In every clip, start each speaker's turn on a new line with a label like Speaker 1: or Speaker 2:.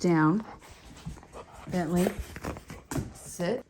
Speaker 1: down. Bentley, sit.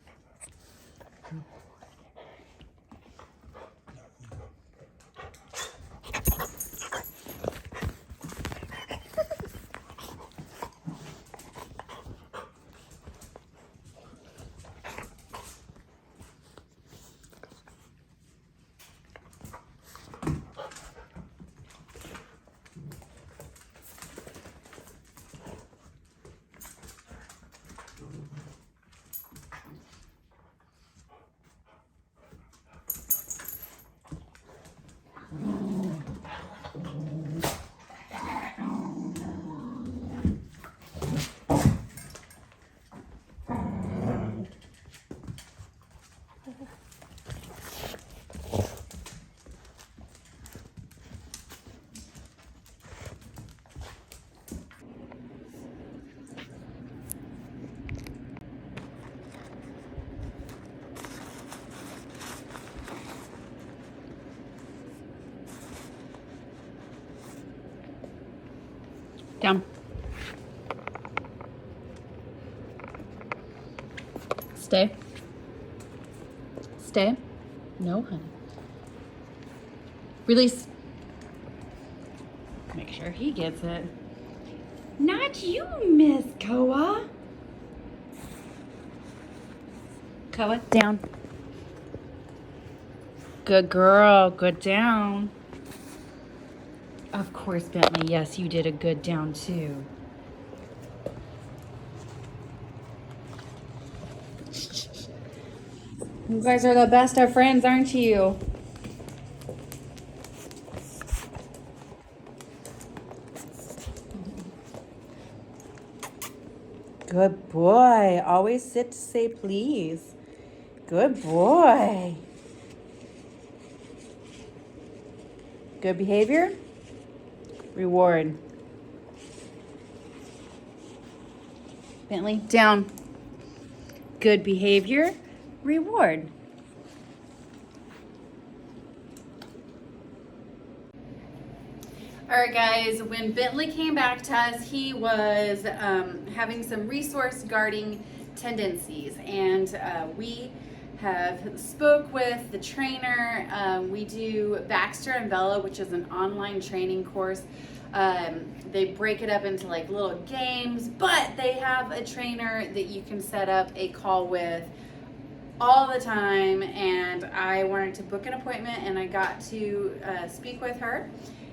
Speaker 1: Down. Stay. Stay. No, honey. Release. Make sure he gets it. Not you, Miss Koa. Koa, down. Good girl. Good down. Of course, Bentley. Yes, you did a good down too. You guys are the best of friends, aren't you? Good boy. Always sit to say please. Good boy. Good behavior. Reward. Bentley, down. Good behavior. Reward. All right, guys, when Bentley came back to us, he was having some resource guarding tendencies, and we have spoke with the trainer. We do Baxter and Bella, which is an online training course. They break it up into like little games, but they have a trainer that you can set up a call with all the time, and I wanted to book an appointment, and I got to speak with her,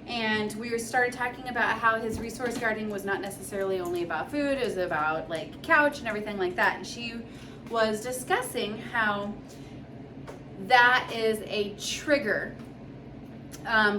Speaker 1: and we started talking about how his resource guarding was not necessarily only about food, it was about like couch and everything like that, and she was discussing how that is a trigger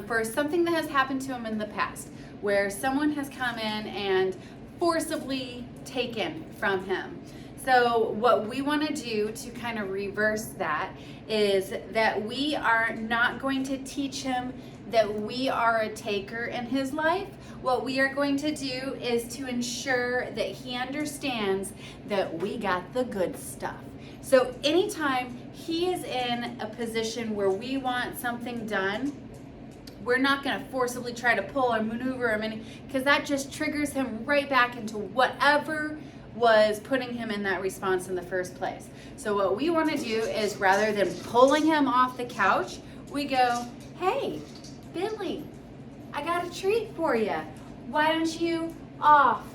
Speaker 1: for something that has happened to him in the past, where someone has come in and forcibly taken from him. So what we want to do to kind of reverse that is that we are not going to teach him that we are a taker in his life. What we are going to do is to ensure that he understands that we got the good stuff. So anytime he is in a position where we want something done, we're not going to forcibly try to pull or maneuver him in, because that just triggers him right back into whatever was putting him in that response in the first place. So what we want to do is, rather than pulling him off the couch, we go, hey, Bentley, I got a treat for you. Why don't you off?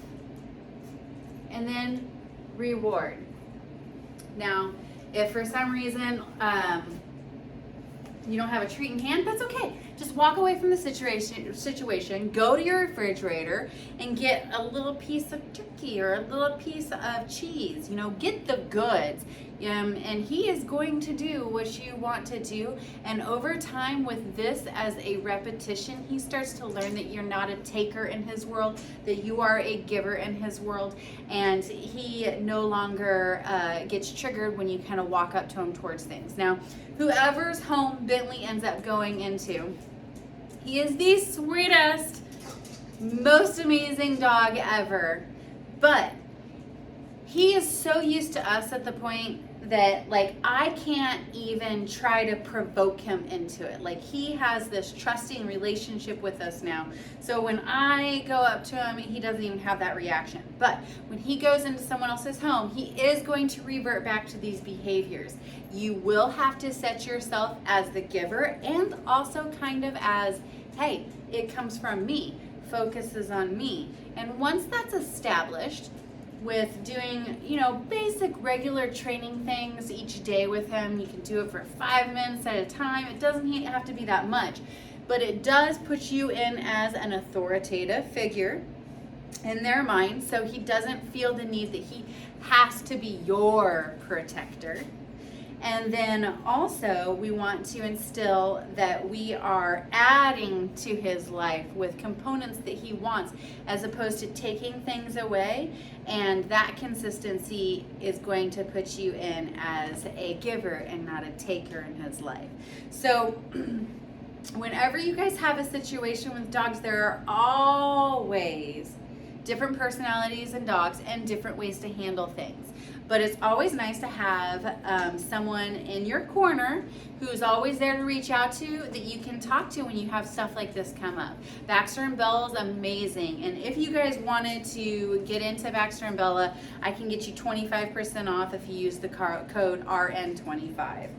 Speaker 1: And then reward. Now, if for some reason you don't have a treat in hand, that's okay. Just walk away from the situation, go to your refrigerator and get a little piece of turkey or a little piece of cheese. You know, get the goods. And he is going to do what you want to do. And over time, with this as a repetition, he starts to learn that you're not a taker in his world, that you are a giver in his world. And he no longer gets triggered when you kind of walk up to him towards things. Now, whoever's home Bentley ends up going into, he is the sweetest, most amazing dog ever. But he is so used to us at the point that like I can't even try to provoke him into it. Like he has this trusting relationship with us now. So when I go up to him, he doesn't even have that reaction. But when he goes into someone else's home, he is going to revert back to these behaviors. You will have to set yourself as the giver and also kind of as, hey, it comes from me, focuses on me. And once that's established, with doing, basic regular training things each day with him. You can do it for 5 minutes at a time. It doesn't have to be that much, but it does put you in as an authoritative figure in their mind, so he doesn't feel the need that he has to be your protector. And then also we want to instill that we are adding to his life with components that he wants as opposed to taking things away. And that consistency is going to put you in as a giver and not a taker in his life. So whenever you guys have a situation with dogs, there are always different personalities in dogs and different ways to handle things. But it's always nice to have someone in your corner who's always there to reach out to, that you can talk to when you have stuff like this come up. Baxter and Bella is amazing. And if you guys wanted to get into Baxter and Bella, I can get you 25% off if you use the code RN25.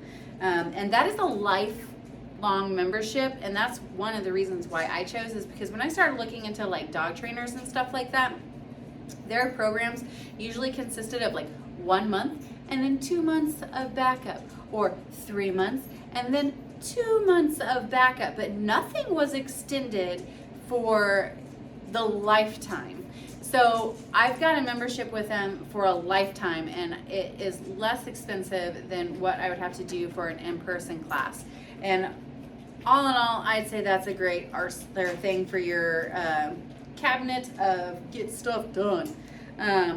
Speaker 1: And that is a lifelong membership, and that's one of the reasons why I chose, is because when I started looking into like dog trainers and stuff like that, their programs usually consisted of like 1 month and then 2 months of backup, or 3 months and then 2 months of backup, but nothing was extended for the lifetime. So I've got a membership with them for a lifetime, and it is less expensive than what I would have to do for an in-person class. And all in all, I'd say that's a great thing for your cabinet of get stuff done.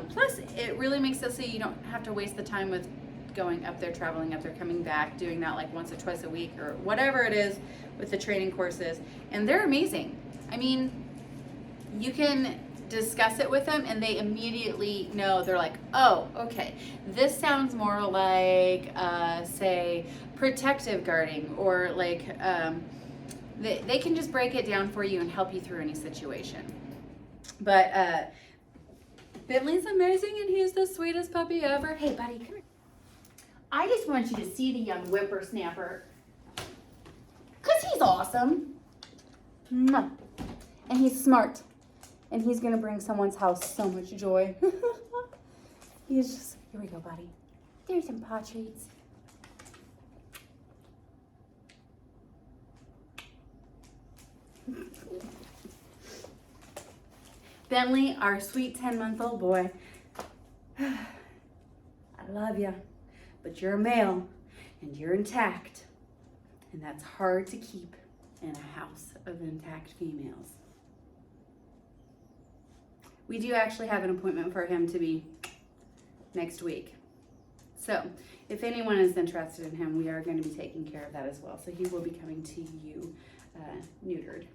Speaker 1: Plus, it really makes it so you don't have to waste the time with going up there, traveling up there, coming back, doing that like once or twice a week or whatever it is with the training courses. And they're amazing. I mean, you can discuss it with them and they immediately know. They're like, oh, okay, this sounds more like, say, protective guarding, or like they can just break it down for you and help you through any situation. But Bentley's amazing, and he's the sweetest puppy ever. Hey, buddy, come here. I just want you to see the young whippersnapper, because he's awesome. Mwah. And he's smart. And he's going to bring someone's house so much joy. He's just, here we go, buddy. There's some paw treats. Bentley, our sweet 10-month-old boy. I love you, but you're a male and you're intact. And that's hard to keep in a house of intact females. We do actually have an appointment for him to be next week. So if anyone is interested in him, we are going to be taking care of that as well. So he will be coming to you neutered.